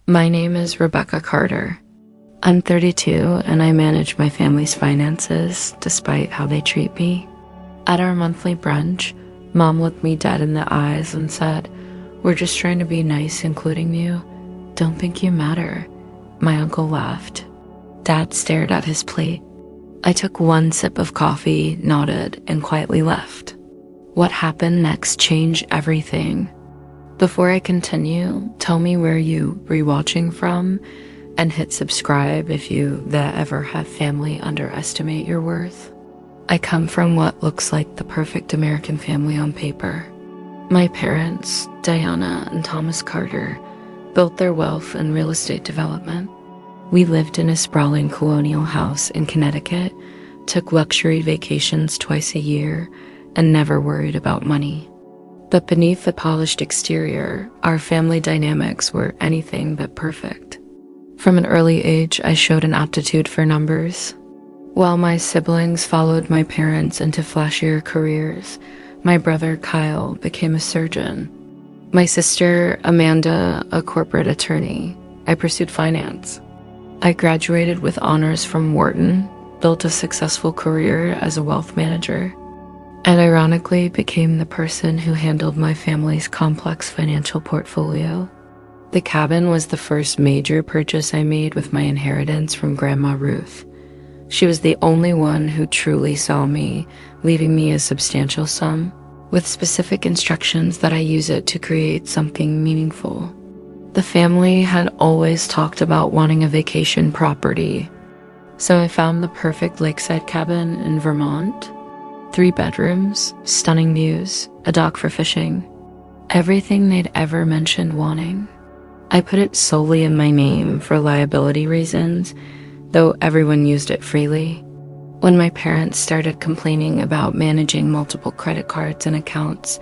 My name is Rebecca Carter. I'm 32 and I manage my family's finances despite how they treat me. At our monthly brunch, Mom looked me dead in the eyes and said, "We're just trying to be nice, including you. Don't think you matter." My uncle laughed. Dad stared at his plate. I took one sip of coffee, nodded, and quietly left. What happened next changed everything. Before I continue, tell me where you rewatching from and hit subscribe if you that ever have family underestimate your worth. I come from what looks like the perfect American family on paper. My parents, Diana and Thomas Carter, built their wealth in real estate development. We lived in a sprawling colonial house in Connecticut, took luxury vacations twice a year, and never worried about money. But beneath the polished exterior, our family dynamics were anything but perfect. From an early age, I showed an aptitude for numbers. While my siblings followed my parents into flashier careers, my brother Kyle became a surgeon. My sister Amanda, a corporate attorney. I pursued finance. I graduated with honors from Wharton, built a successful career as a wealth manager, and ironically became the person who handled my family's complex financial portfolio. The cabin was the first major purchase I made with my inheritance from Grandma Ruth. She was the only one who truly saw me, leaving me a substantial sum, with specific instructions that I use it to create something meaningful. The family had always talked about wanting a vacation property, so I found the perfect lakeside cabin in Vermont. 3 bedrooms, stunning views, a dock for fishing. Everything they'd ever mentioned wanting. I put it solely in my name for liability reasons, though everyone used it freely. When my parents started complaining about managing multiple credit cards and accounts,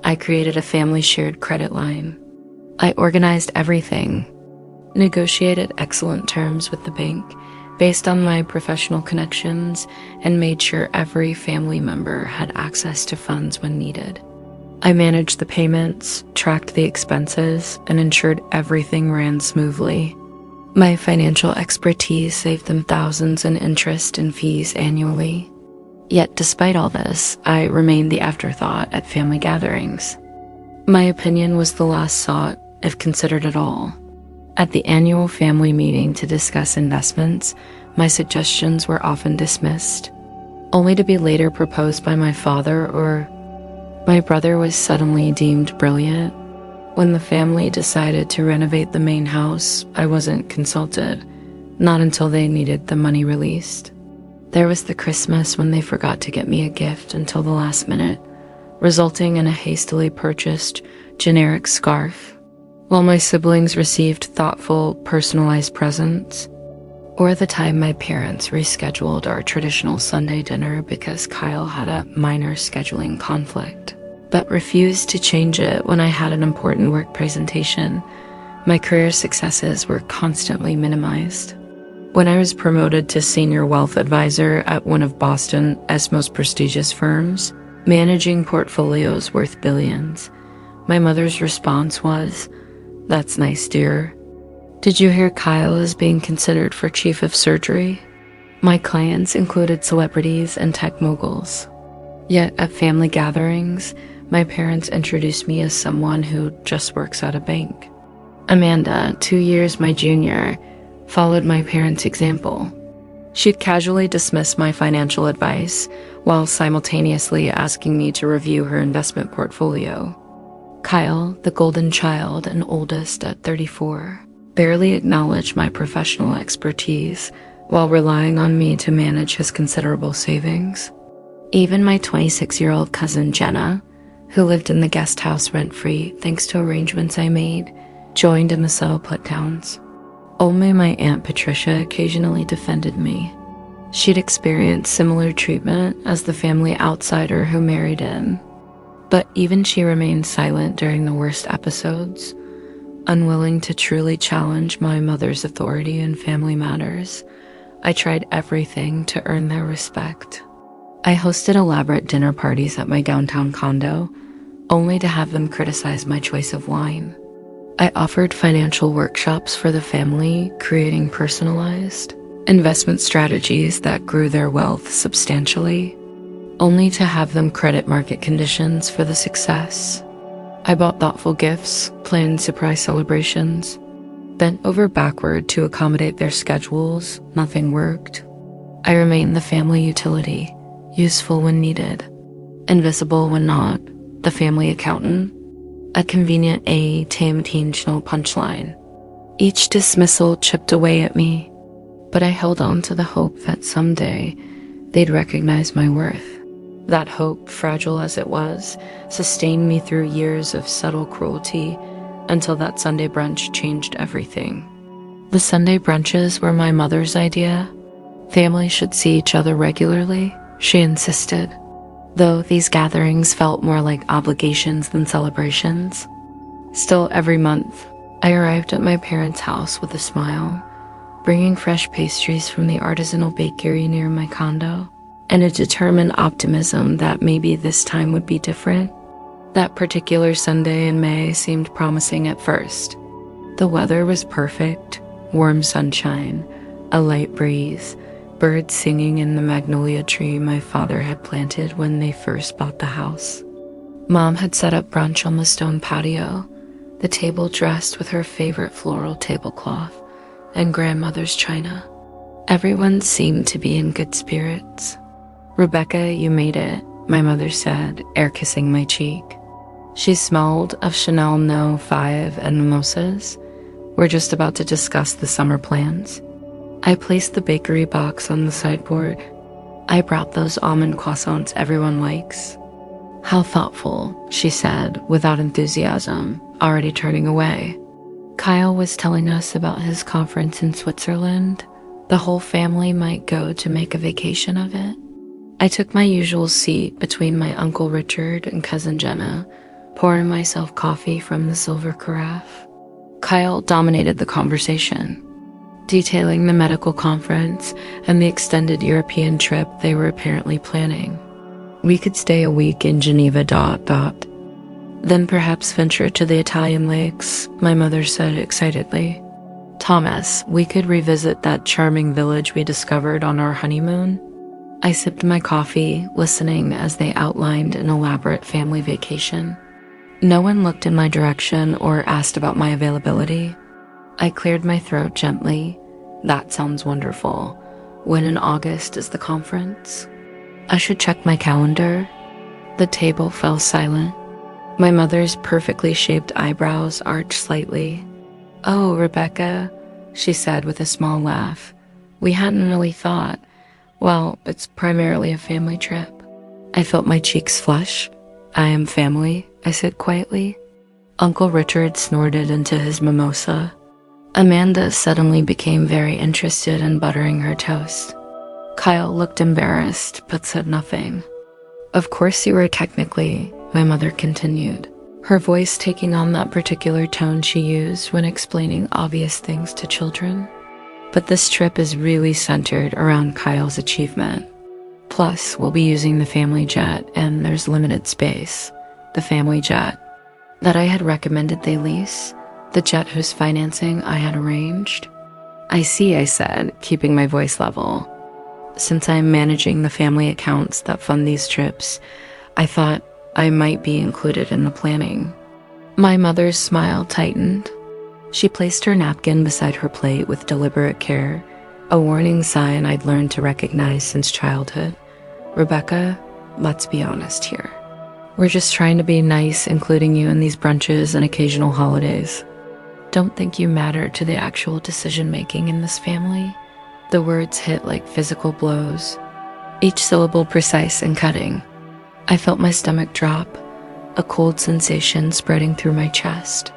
I created a family shared credit line. I organized everything, negotiated excellent terms with the bank based on my professional connections, and made sure every family member had access to funds when needed. I managed the payments, tracked the expenses, and ensured everything ran smoothly. My financial expertise saved them thousands in interest and fees annually. Yet despite all this, I remained the afterthought at family gatherings. My opinion was the last sought, if considered at all. At the annual family meeting to discuss investments, my suggestions were often dismissed, only to be later proposed by my father, or my brother was suddenly deemed brilliant. When the family decided to renovate the main house, I wasn't consulted, not until they needed the money released. There was the Christmas when they forgot to get me a gift until the last minute, resulting in a hastily purchased generic scarf, while my siblings received thoughtful, personalized presents, or the time my parents rescheduled our traditional Sunday dinner because Kyle had a minor scheduling conflict, but refused to change it when I had an important work presentation. My career successes were constantly minimized. When I was promoted to senior wealth advisor at one of Boston's most prestigious firms, managing portfolios worth billions, my mother's response was, "That's nice, dear. Did you hear Kyle is being considered for chief of surgery?" My clients included celebrities and tech moguls. Yet at family gatherings, my parents introduced me as someone who just works at a bank. Amanda, 2 years my junior, followed my parents' example. She'd casually dismiss my financial advice while simultaneously asking me to review her investment portfolio. Kyle, the golden child and oldest at 34, barely acknowledged my professional expertise while relying on me to manage his considerable savings. Even my 26-year-old cousin Jenna, who lived in the guest house rent-free thanks to arrangements I made, joined in the subtle put-downs. Only my Aunt Patricia occasionally defended me. She'd experienced similar treatment as the family outsider who married in. But even she remained silent during the worst episodes, unwilling to truly challenge my mother's authority in family matters. I tried everything to earn their respect. I hosted elaborate dinner parties at my downtown condo, only to have them criticize my choice of wine. I offered financial workshops for the family, creating personalized investment strategies that grew their wealth substantially, only to have them credit market conditions for the success. I bought thoughtful gifts, planned surprise celebrations, bent over backward to accommodate their schedules. Nothing worked. I remained the family utility, useful when needed, invisible when not, the family accountant, a convenient intentional punchline. Each dismissal chipped away at me, but I held on to the hope that someday they'd recognize my worth. That hope, fragile as it was, sustained me through years of subtle cruelty until that Sunday brunch changed everything. The Sunday brunches were my mother's idea. Families should see each other regularly, she insisted, though these gatherings felt more like obligations than celebrations. Still, every month, I arrived at my parents' house with a smile, bringing fresh pastries from the artisanal bakery near my condo, and a determined optimism that maybe this time would be different. That particular Sunday in May seemed promising at first. The weather was perfect, warm sunshine, a light breeze, birds singing in the magnolia tree my father had planted when they first bought the house. Mom had set up brunch on the stone patio, the table dressed with her favorite floral tablecloth and grandmother's china. Everyone seemed to be in good spirits. "Rebecca, you made it," my mother said, air kissing my cheek. She smelled of Chanel No. 5 and mimosas. We're just about to discuss the summer plans. I placed the bakery box on the sideboard. I brought those almond croissants everyone likes. How thoughtful, she said, without enthusiasm, already turning away. Kyle was telling us about his conference in Switzerland. The whole family might go to make a vacation of it. I took my usual seat between my Uncle Richard and Cousin Jenna, pouring myself coffee from the silver carafe. Kyle dominated the conversation, detailing the medical conference and the extended European trip they were apparently planning. We could stay a week in Geneva, then perhaps venture to the Italian lakes, my mother said excitedly. Thomas, we could revisit that charming village we discovered on our honeymoon. I sipped my coffee, listening as they outlined an elaborate family vacation. No one looked in my direction or asked about my availability. I cleared my throat gently. That sounds wonderful. When in August is the conference? I should check my calendar. The table fell silent. My mother's perfectly shaped eyebrows arched slightly. "Oh, Rebecca," she said with a small laugh. "We hadn't really thought. Well, it's primarily a family trip." I felt my cheeks flush. "I am family," I said quietly. Uncle Richard snorted into his mimosa. Amanda suddenly became very interested in buttering her toast. Kyle looked embarrassed, but said nothing. "Of course you were technically," my mother continued, her voice taking on that particular tone she used when explaining obvious things to children. "But this trip is really centered around Kyle's achievement. Plus, we'll be using the family jet, and there's limited space." The family jet that I had recommended they lease, the jet whose financing I had arranged. "I see," I said, keeping my voice level. "Since I'm managing the family accounts that fund these trips, I thought I might be included in the planning." My mother's smile tightened. She placed her napkin beside her plate with deliberate care, a warning sign I'd learned to recognize since childhood. "Rebecca, let's be honest here. We're just trying to be nice, including you in these brunches and occasional holidays. Don't think you matter to the actual decision-making in this family." The words hit like physical blows, each syllable precise and cutting. I felt my stomach drop, a cold sensation spreading through my chest.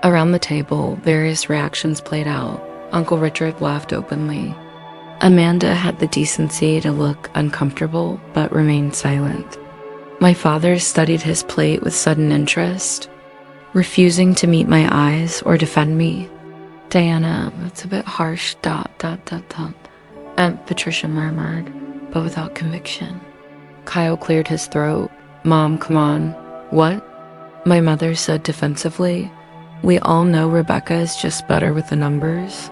Around the table, various reactions played out. Uncle Richard laughed openly. Amanda had the decency to look uncomfortable, but remained silent. My father studied his plate with sudden interest, refusing to meet my eyes or defend me. "Diana, that's a bit harsh, Aunt Patricia murmured, but without conviction. Kyle cleared his throat. "Mom, come on." "What?" my mother said defensively. We all know Rebecca is just better with the numbers.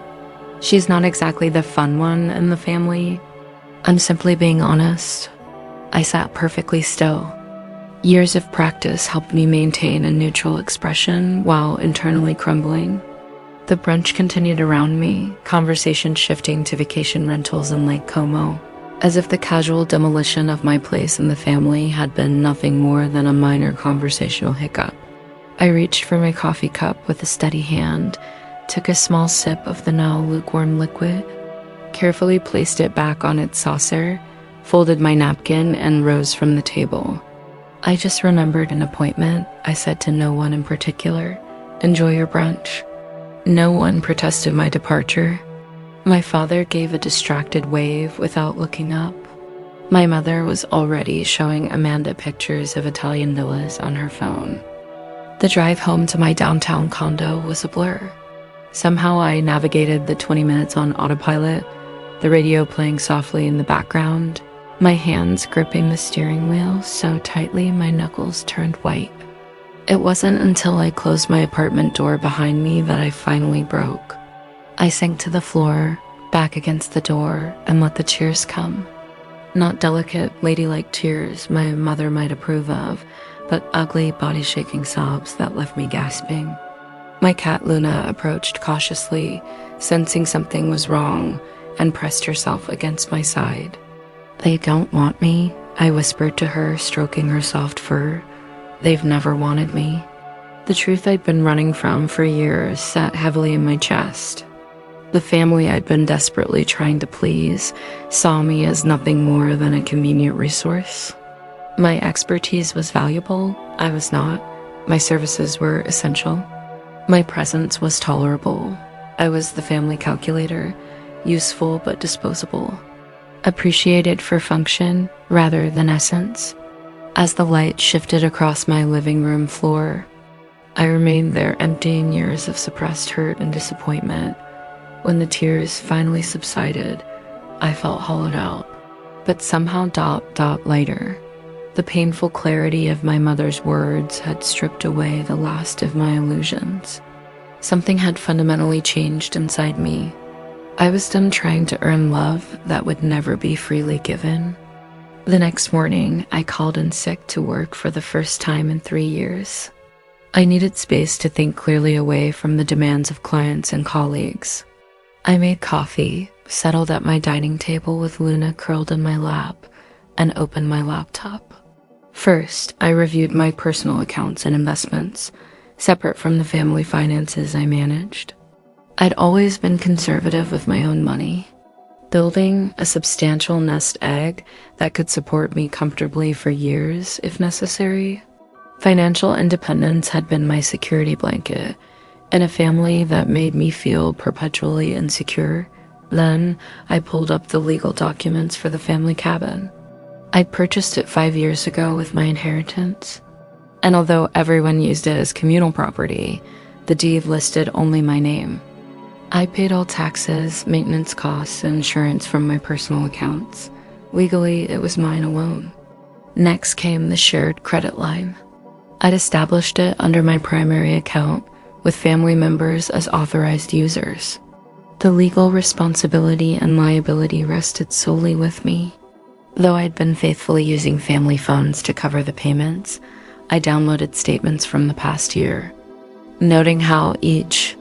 She's not exactly the fun one in the family. I'm simply being honest. I sat perfectly still. Years of practice helped me maintain a neutral expression while internally crumbling. The brunch continued around me, conversation shifting to vacation rentals in Lake Como, as if the casual demolition of my place in the family had been nothing more than a minor conversational hiccup. I reached for my coffee cup with a steady hand, took a small sip of the now lukewarm liquid, carefully placed it back on its saucer, folded my napkin, and rose from the table. I just remembered an appointment. I said to no one in particular, "Enjoy your brunch." No one protested my departure. My father gave a distracted wave without looking up. My mother was already showing Amanda pictures of Italian villas on her phone. The drive home to my downtown condo was a blur. Somehow I navigated the 20 minutes on autopilot, the radio playing softly in the background, my hands gripping the steering wheel so tightly my knuckles turned white. It wasn't until I closed my apartment door behind me that I finally broke. I sank to the floor, back against the door, and let the tears come. Not delicate, ladylike tears my mother might approve of, but ugly, body-shaking sobs that left me gasping. My cat Luna approached cautiously, sensing something was wrong, and pressed herself against my side. "They don't want me," I whispered to her, stroking her soft fur. "They've never wanted me." The truth I'd been running from for years sat heavily in my chest. The family I'd been desperately trying to please saw me as nothing more than a convenient resource. My expertise was valuable, I was not. My services were essential. My presence was tolerable. I was the family calculator, useful but disposable. Appreciated for function rather than essence. As the light shifted across my living room floor, I remained there emptying years of suppressed hurt and disappointment. When the tears finally subsided, I felt hollowed out, but somehow lighter. The painful clarity of my mother's words had stripped away the last of my illusions. Something had fundamentally changed inside me. I was done trying to earn love that would never be freely given. The next morning, I called in sick to work for the first time in 3 years. I needed space to think clearly away from the demands of clients and colleagues. I made coffee, settled at my dining table with Luna curled in my lap, and opened my laptop. First, I reviewed my personal accounts and investments, separate from the family finances I managed. I'd always been conservative with my own money, building a substantial nest egg that could support me comfortably for years if necessary. Financial independence had been my security blanket, in a family that made me feel perpetually insecure. Then I pulled up the legal documents for the family cabin. I'd purchased it 5 years ago with my inheritance, and although everyone used it as communal property, the deed listed only my name. I paid all taxes, maintenance costs, and insurance from my personal accounts. Legally, it was mine alone. Next came the shared credit line. I'd established it under my primary account, with family members as authorized users. The legal responsibility and liability rested solely with me. Though I'd been faithfully using family funds to cover the payments, I downloaded statements from the past year, noting how each